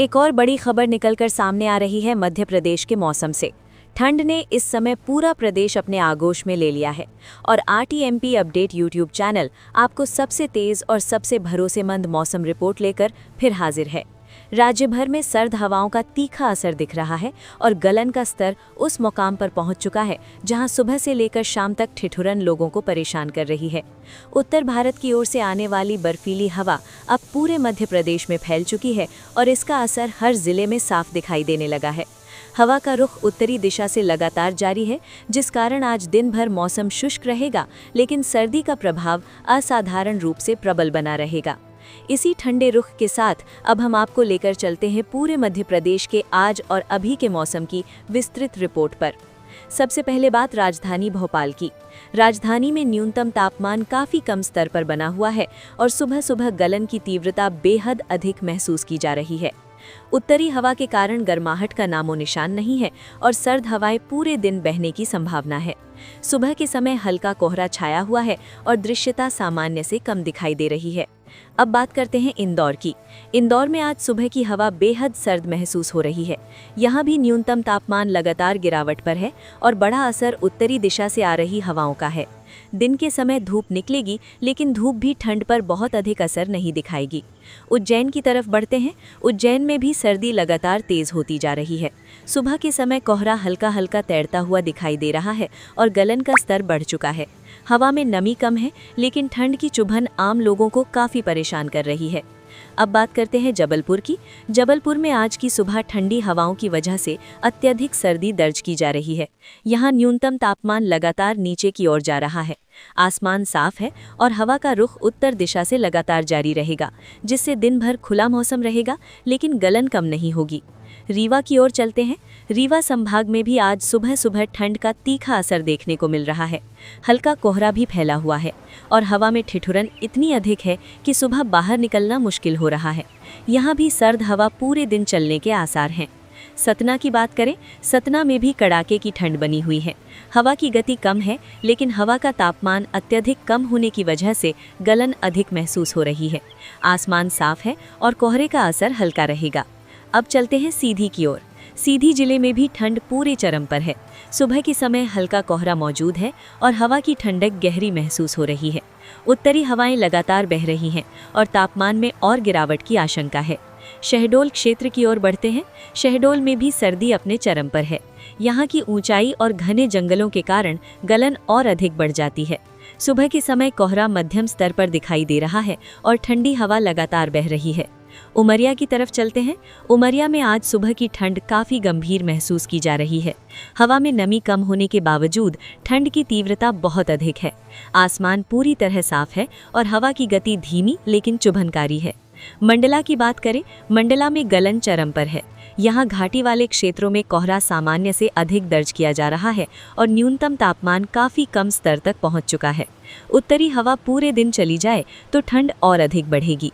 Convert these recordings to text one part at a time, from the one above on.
एक और बड़ी खबर निकलकर सामने आ रही है मध्य प्रदेश के मौसम से। ठंड ने इस समय पूरा प्रदेश अपने आगोश में ले लिया है और आरटीएमपी अपडेट यूट्यूब चैनल आपको सबसे तेज और सबसे भरोसेमंद मौसम रिपोर्ट लेकर फिर हाजिर है। राज्य भर में सर्द हवाओं का तीखा असर दिख रहा है और गलन का स्तर उस मुकाम पर पहुंच चुका है जहां सुबह से लेकर शाम तक ठिठुरन लोगों को परेशान कर रही है। उत्तर भारत की ओर से आने वाली बर्फीली हवा अब पूरे मध्य प्रदेश में फैल चुकी है और इसका असर हर जिले में साफ दिखाई देने लगा है। हवा का रुख उत्तरी दिशा से लगातार जारी है, जिस कारण आज दिन भर मौसम शुष्क रहेगा, लेकिन सर्दी का प्रभाव असाधारण रूप से प्रबल बना रहेगा। इसी ठंडे रुख के साथ अब हम आपको लेकर चलते हैं पूरे मध्य प्रदेश के आज और अभी के मौसम की विस्तृत रिपोर्ट पर। सबसे पहले बात राजधानी भोपाल की। राजधानी में न्यूनतम तापमान काफ़ी कम स्तर पर बना हुआ है और सुबह सुबह गलन की तीव्रता बेहद अधिक महसूस की जा रही है। उत्तरी हवा के कारण गर्माहट का नामो निशान नहीं है और सर्द हवाएं पूरे दिन बहने की संभावना है। सुबह के समय हल्का कोहरा छाया हुआ है और दृश्यता सामान्य से कम दिखाई दे रही है। अब बात करते हैं इंदौर की। इंदौर में आज सुबह की हवा बेहद सर्द महसूस हो रही है। यहाँ भी न्यूनतम तापमान लगातार गिरावट पर है और बड़ा असर उत्तरी दिशा से आ रही हवाओं का है। दिन के समय धूप निकलेगी, लेकिन धूप भी ठंड पर बहुत अधिक असर नहीं दिखाएगी। उज्जैन की तरफ बढ़ते हैं। उज्जैन में भी सर्दी लगातार तेज होती जा रही है। सुबह के समय कोहरा हल्का हल्का तैरता हुआ दिखाई दे रहा है और गलन का स्तर बढ़ चुका है। हवा में नमी कम है, लेकिन ठंड की चुभन आम लोगों को काफ़ी परेशान कर रही है। अब बात करते हैं जबलपुर की। जबलपुर में आज की सुबह ठंडी हवाओं की वजह से अत्यधिक सर्दी दर्ज की जा रही है। यहाँ न्यूनतम तापमान लगातार नीचे की ओर जा रहा है। आसमान साफ है और हवा का रुख उत्तर दिशा से लगातार जारी रहेगा, जिससे दिन भर खुला मौसम रहेगा, लेकिन गलन कम नहीं होगी। रीवा की ओर चलते हैं। रीवा संभाग में भी आज सुबह सुबह ठंड का तीखा असर देखने को मिल रहा है। हल्का कोहरा भी फैला हुआ है और हवा में ठिठुरन इतनी अधिक है कि सुबह बाहर निकलना मुश्किल हो रहा है। यहाँ भी सर्द हवा पूरे दिन चलने के आसार हैं। सतना की बात करें। सतना में भी कड़ाके की ठंड बनी हुई है। हवा की गति कम है, लेकिन हवा का तापमान अत्यधिक कम होने की वजह से गलन अधिक महसूस हो रही है। आसमान साफ है और कोहरे का असर हल्का रहेगा। अब चलते हैं सीधी की ओर। सीधी जिले में भी ठंड पूरे चरम पर है। सुबह के समय हल्का कोहरा मौजूद है और हवा की ठंडक गहरी महसूस हो रही है। उत्तरी हवाएं लगातार बह रही हैं और तापमान में और गिरावट की आशंका है। शहडोल क्षेत्र की ओर बढ़ते हैं। शहडोल में भी सर्दी अपने चरम पर है। यहाँ की ऊंचाई और घने जंगलों के कारण गलन और अधिक बढ़ जाती है। सुबह के समय कोहरा मध्यम स्तर पर दिखाई दे रहा है और ठंडी हवा लगातार बह रही है। उमरिया की तरफ चलते हैं। उमरिया में आज सुबह की ठंड काफ़ी गंभीर महसूस की जा रही है। हवा में नमी कम होने के बावजूद ठंड की तीव्रता बहुत अधिक है। आसमान पूरी तरह साफ है और हवा की गति धीमी लेकिन चुभनकारी है। मंडला की बात करें। मंडला में गलन चरम पर है। यहाँ घाटी वाले क्षेत्रों में कोहरा सामान्य से अधिक दर्ज किया जा रहा है और न्यूनतम तापमान काफ़ी कम स्तर तक पहुँच चुका है। उत्तरी हवा पूरे दिन चली जाए तो ठंड और अधिक बढ़ेगी।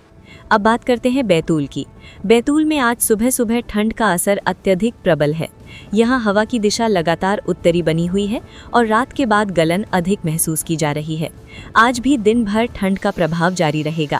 अब बात करते हैं बैतूल की। बैतूल में आज सुबह सुबह ठंड का असर अत्यधिक प्रबल है। यहाँ हवा की दिशा लगातार उत्तरी बनी हुई है और रात के बाद गलन अधिक महसूस की जा रही है। आज भी दिन भर ठंड का प्रभाव जारी रहेगा।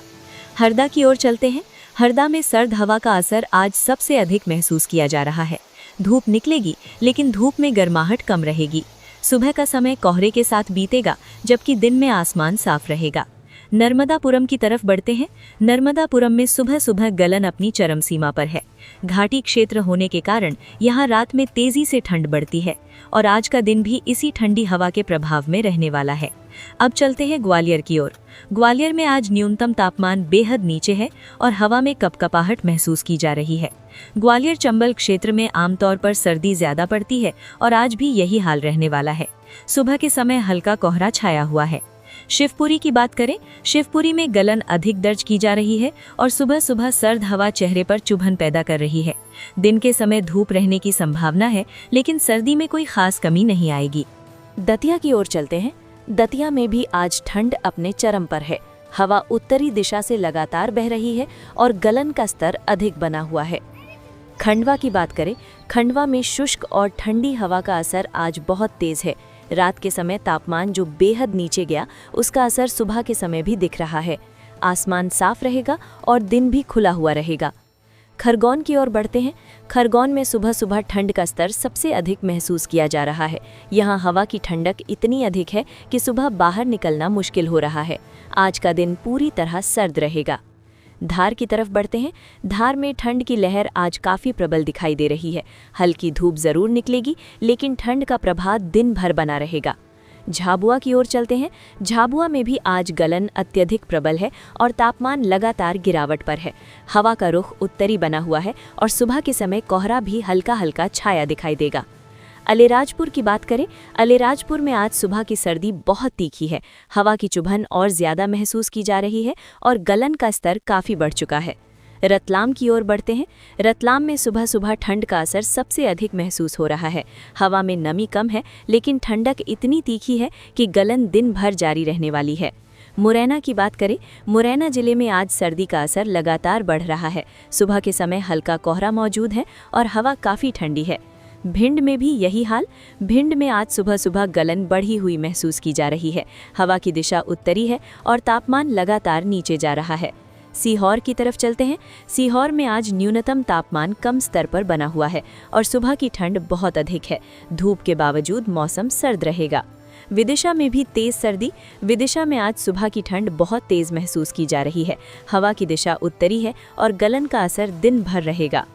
हरदा की ओर चलते हैं। हरदा में सर्द हवा का असर आज सबसे अधिक महसूस किया जा रहा है। धूप निकलेगी, लेकिन धूप में गर्माहट कम रहेगी। सुबह का समय कोहरे के साथ बीतेगा, जबकि दिन में आसमान साफ रहेगा। नर्मदापुरम की तरफ बढ़ते हैं। नर्मदापुरम में सुबह सुबह गलन अपनी चरम सीमा पर है। घाटी क्षेत्र होने के कारण यहाँ रात में तेजी से ठंड बढ़ती है और आज का दिन भी इसी ठंडी हवा के प्रभाव में रहने वाला है। अब चलते हैं ग्वालियर की ओर। ग्वालियर में आज न्यूनतम तापमान बेहद नीचे है और हवा में कपकपाहट महसूस की जा रही है। ग्वालियर चंबल क्षेत्र में आमतौर पर सर्दी ज़्यादा पड़ती है और आज भी यही हाल रहने वाला है। सुबह के समय हल्का कोहरा छाया हुआ है। शिवपुरी की बात करें। शिवपुरी में गलन अधिक दर्ज की जा रही है और सुबह सुबह सर्द हवा चेहरे पर चुभन पैदा कर रही है। दिन के समय धूप रहने की संभावना है, लेकिन सर्दी में कोई खास कमी नहीं आएगी। दतिया की ओर चलते हैं। दतिया में भी आज ठंड अपने चरम पर है। हवा उत्तरी दिशा से लगातार बह रही है और गलन का स्तर अधिक बना हुआ है। खंडवा की बात करें। खंडवा में शुष्क और ठंडी हवा का असर आज बहुत तेज है। रात के समय तापमान जो बेहद नीचे गया, उसका असर सुबह के समय भी दिख रहा है। आसमान साफ रहेगा और दिन भी खुला हुआ रहेगा। खरगोन की ओर बढ़ते हैं। खरगोन में सुबह सुबह ठंड का स्तर सबसे अधिक महसूस किया जा रहा है। यहाँ हवा की ठंडक इतनी अधिक है कि सुबह बाहर निकलना मुश्किल हो रहा है। आज का दिन पूरी तरह सर्द रहेगा। धार की तरफ बढ़ते हैं। धार में ठंड की लहर आज काफ़ी प्रबल दिखाई दे रही है। हल्की धूप ज़रूर निकलेगी, लेकिन ठंड का प्रभाव दिन भर बना रहेगा। झाबुआ की ओर चलते हैं। झाबुआ में भी आज गलन अत्यधिक प्रबल है और तापमान लगातार गिरावट पर है। हवा का रुख उत्तरी बना हुआ है और सुबह के समय कोहरा भी हल्का हल्का छाया दिखाई देगा। अलीराजपुर की बात करें। अलीराजपुर में आज सुबह की सर्दी बहुत तीखी है। हवा की चुभन और ज़्यादा महसूस की जा रही है और गलन का स्तर काफ़ी बढ़ चुका है। रतलाम की ओर बढ़ते हैं। रतलाम में सुबह सुबह ठंड का असर सबसे अधिक महसूस हो रहा है। हवा में नमी कम है, लेकिन ठंडक इतनी तीखी है कि गलन दिन भर जारी रहने वाली है। मुरैना की बात करें। मुरैना जिले में आज सर्दी का असर लगातार बढ़ रहा है। सुबह के समय हल्का कोहरा मौजूद है और हवा काफ़ी ठंडी है। भिंड में भी यही हाल। भिंड में आज सुबह सुबह गलन बढ़ी हुई महसूस की जा रही है। हवा की दिशा उत्तरी है और तापमान लगातार नीचे जा रहा है। सीहोर की तरफ चलते हैं। सीहोर में आज न्यूनतम तापमान कम स्तर पर बना हुआ है और सुबह की ठंड बहुत अधिक है। धूप के बावजूद मौसम सर्द रहेगा। विदिशा में भी तेज सर्दी। विदिशा में आज सुबह की ठंड बहुत तेज महसूस की जा रही है। हवा की दिशा उत्तरी है और गलन का असर दिन भर रहेगा।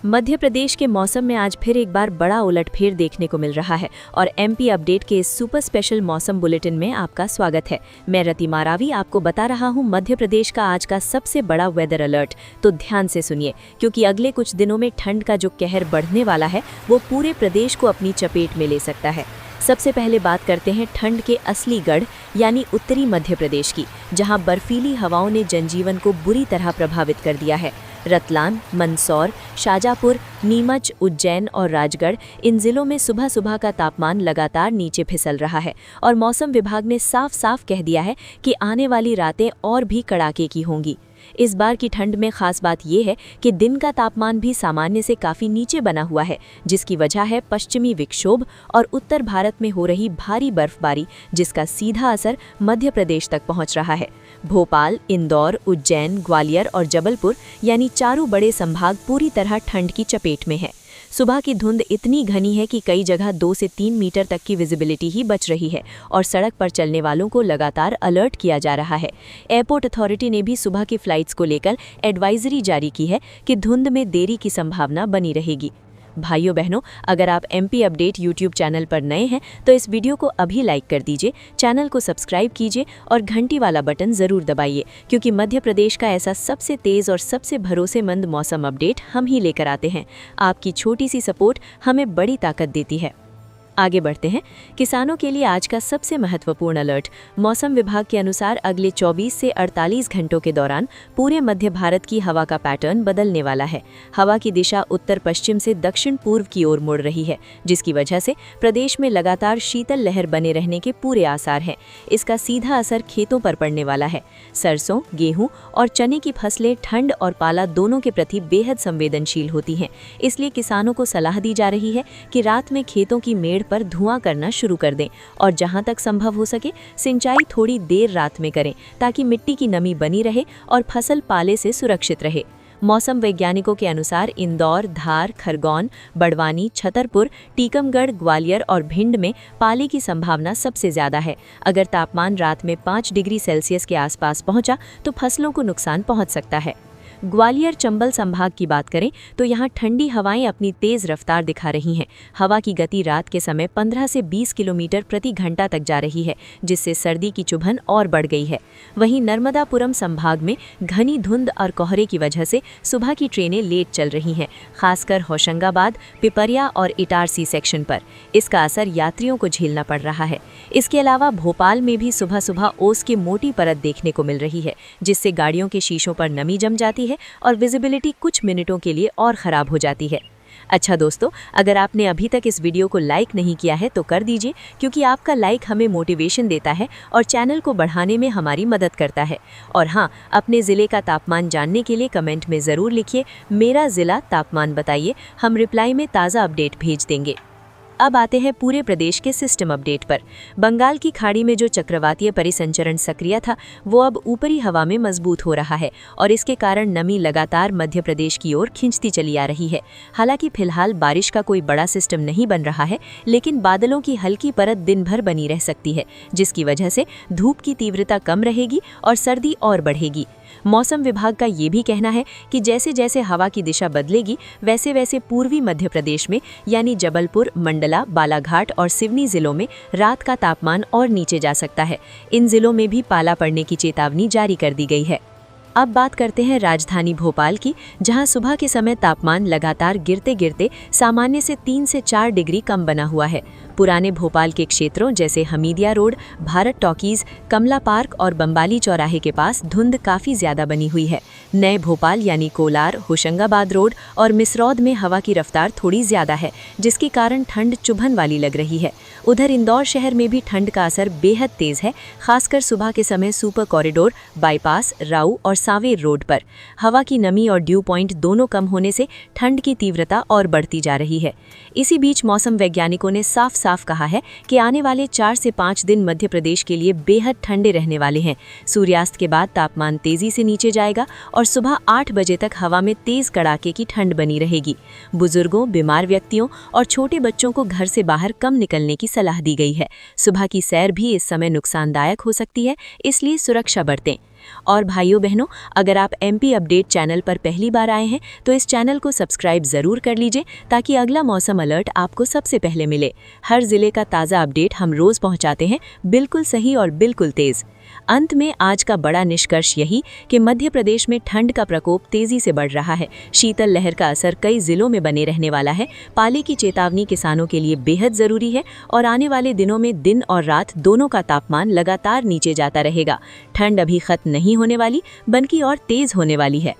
मध्य प्रदेश के मौसम में आज फिर एक बार बड़ा उलटफेर देखने को मिल रहा है और एमपी अपडेट के इस सुपर स्पेशल मौसम बुलेटिन में आपका स्वागत है। मैं रति मारावी आपको बता रहा हूं मध्य प्रदेश का आज का सबसे बड़ा वेदर अलर्ट। तो ध्यान से सुनिए, क्योंकि अगले कुछ दिनों में ठंड का जो कहर बढ़ने वाला है वो पूरे प्रदेश को अपनी चपेट में ले सकता है। सबसे पहले बात करते हैं ठंड के असली गढ़ यानी उत्तरी मध्य प्रदेश की, जहां बर्फीली हवाओं ने जनजीवन को बुरी तरह प्रभावित कर दिया है। रतलाम, मंदसौर, शाजापुर, नीमच, उज्जैन और राजगढ़, इन जिलों में सुबह सुबह का तापमान लगातार नीचे फिसल रहा है और मौसम विभाग ने साफ साफ कह दिया है कि आने वाली रातें और भी कड़ाके की होंगी। इस बार की ठंड में खास बात यह है कि दिन का तापमान भी सामान्य से काफ़ी नीचे बना हुआ है, जिसकी वजह है पश्चिमी विक्षोभ और उत्तर भारत में हो रही भारी बर्फबारी, जिसका सीधा असर मध्य प्रदेश तक पहुंच रहा है। भोपाल, इंदौर, उज्जैन, ग्वालियर और जबलपुर यानी चारों बड़े संभाग पूरी तरह ठंड की चपेट में है। सुबह की धुंध इतनी घनी है कि कई जगह 2 से 3 मीटर तक की विजिबिलिटी ही बच रही है और सड़क पर चलने वालों को लगातार अलर्ट किया जा रहा है। एयरपोर्ट अथॉरिटी ने भी सुबह की फ्लाइट्स को लेकर एडवाइजरी जारी की है कि धुंध में देरी की संभावना बनी रहेगी। भाइयों बहनों, अगर आप एमपी अपडेट यूट्यूब चैनल पर नए हैं तो इस वीडियो को अभी लाइक कर दीजिए, चैनल को सब्सक्राइब कीजिए और घंटी वाला बटन ज़रूर दबाइए, क्योंकि मध्य प्रदेश का ऐसा सबसे तेज़ और सबसे भरोसेमंद मौसम अपडेट हम ही लेकर आते हैं। आपकी छोटी सी सपोर्ट हमें बड़ी ताकत देती है। आगे बढ़ते हैं। किसानों के लिए आज का सबसे महत्वपूर्ण अलर्ट। मौसम विभाग के अनुसार अगले 24 से 48 घंटों के दौरान पूरे मध्य भारत की हवा का पैटर्न बदलने वाला है। हवा की दिशा उत्तर पश्चिम से दक्षिण पूर्व की ओर मुड़ रही है, जिसकी वजह से प्रदेश में लगातार शीतल लहर बने रहने के पूरे आसार हैं। इसका सीधा असर खेतों पर पड़ने वाला है। सरसों, गेहूं और चने की फसलें ठंड और पाला दोनों के प्रति बेहद संवेदनशील होती हैं। इसलिए किसानों को सलाह दी जा रही है कि रात में खेतों की मेड़ पर धुआं करना शुरू कर दें और जहां तक संभव हो सके सिंचाई थोड़ी देर रात में करें, ताकि मिट्टी की नमी बनी रहे और फसल पाले से सुरक्षित रहे। मौसम वैज्ञानिकों के अनुसार इंदौर, धार, खरगोन, बड़वानी, छतरपुर, टीकमगढ़, ग्वालियर और भिंड में पाले की संभावना सबसे ज़्यादा है। अगर तापमान रात में 5 डिग्री सेल्सियस के आसपास पहुंचा तो फसलों को नुकसान पहुंच सकता है। ग्वालियर चंबल संभाग की बात करें तो यहाँ ठंडी हवाएं अपनी तेज रफ्तार दिखा रही हैं। हवा की गति रात के समय 15 से 20 किलोमीटर प्रति घंटा तक जा रही है, जिससे सर्दी की चुभन और बढ़ गई है। वहीं नर्मदापुरम संभाग में घनी धुंध और कोहरे की वजह से सुबह की ट्रेनें लेट चल रही हैं, खासकर होशंगाबाद, पिपरिया और इटारसी सेक्शन पर। इसका असर यात्रियों को झेलना पड़ रहा है। इसके अलावा भोपाल में भी सुबह सुबह ओस की मोटी परत देखने को मिल रही है, जिससे गाड़ियों के शीशों पर नमी जम जाती है और विजिबिलिटी कुछ मिनटों के लिए और ख़राब हो जाती है। अच्छा दोस्तों, अगर आपने अभी तक इस वीडियो को लाइक नहीं किया है तो कर दीजिए, क्योंकि आपका लाइक हमें मोटिवेशन देता है और चैनल को बढ़ाने में हमारी मदद करता है। और हाँ, अपने ज़िले का तापमान जानने के लिए कमेंट में ज़रूर लिखिए, मेरा ज़िला तापमान बताइए। हम रिप्लाई में ताज़ा अपडेट भेज देंगे। अब आते हैं पूरे प्रदेश के सिस्टम अपडेट पर। बंगाल की खाड़ी में जो चक्रवातीय परिसंचरण सक्रिय था वो अब ऊपरी हवा में मजबूत हो रहा है और इसके कारण नमी लगातार मध्य प्रदेश की ओर खिंचती चली आ रही है। हालांकि फिलहाल बारिश का कोई बड़ा सिस्टम नहीं बन रहा है, लेकिन बादलों की हल्की परत दिन भर बनी रह सकती है, जिसकी वजह से धूप की तीव्रता कम रहेगी और सर्दी और बढ़ेगी। मौसम विभाग का ये भी कहना है कि जैसे जैसे हवा की दिशा बदलेगी वैसे वैसे पूर्वी मध्य प्रदेश में यानी जबलपुर, मंडला, बालाघाट और सिवनी जिलों में रात का तापमान और नीचे जा सकता है। इन जिलों में भी पाला पड़ने की चेतावनी जारी कर दी गई है। अब बात करते हैं राजधानी भोपाल की, जहां सुबह के समय तापमान लगातार गिरते गिरते सामान्य से 3 से 4 डिग्री कम बना हुआ है। पुराने भोपाल के क्षेत्रों जैसे हमीदिया रोड, भारत टॉकीज, कमला पार्क और बम्बाली चौराहे के पास धुंध काफ़ी ज़्यादा बनी हुई है। नए भोपाल यानी कोलार, होशंगाबाद रोड और मिसरौद में हवा की रफ्तार थोड़ी ज़्यादा है, जिसके कारण ठंड चुभन वाली लग रही है। उधर इंदौर शहर में भी ठंड का असर बेहद तेज़ है, खासकर सुबह के समय सुपर कॉरिडोर, बाईपास, राऊ और सावेर रोड पर। हवा की नमी और ड्यू पॉइंट दोनों कम होने से ठंड की तीव्रता और बढ़ती जा रही है। इसी बीच मौसम वैज्ञानिकों ने साफ कहा है कि आने वाले 4 से 5 दिन मध्य प्रदेश के लिए बेहद ठंडे रहने वाले हैं। सूर्यास्त के बाद तापमान तेजी से नीचे जाएगा और सुबह 8 बजे तक हवा में तेज कड़ाके की ठंड बनी रहेगी। बुजुर्गों, बीमार व्यक्तियों और छोटे बच्चों को घर से बाहर कम निकलने की सलाह दी गई है। सुबह की सैर भी इस समय नुकसानदायक हो सकती है, इसलिए सुरक्षा बरतें। और भाइयों बहनों, अगर आप MP अपडेट चैनल पर पहली बार आए हैं तो इस चैनल को सब्सक्राइब ज़रूर कर लीजिए ताकि अगला मौसम अलर्ट आपको सबसे पहले मिले। हर ज़िले का ताज़ा अपडेट हम रोज़ पहुंचाते हैं, बिल्कुल सही और बिल्कुल तेज़। अंत में आज का बड़ा निष्कर्ष यही कि मध्य प्रदेश में ठंड का प्रकोप तेजी से बढ़ रहा है। शीतल लहर का असर कई जिलों में बने रहने वाला है। पाले की चेतावनी किसानों के लिए बेहद ज़रूरी है और आने वाले दिनों में दिन और रात दोनों का तापमान लगातार नीचे जाता रहेगा। ठंड अभी खत्म नहीं होने वाली, बल्कि और तेज़ होने वाली है।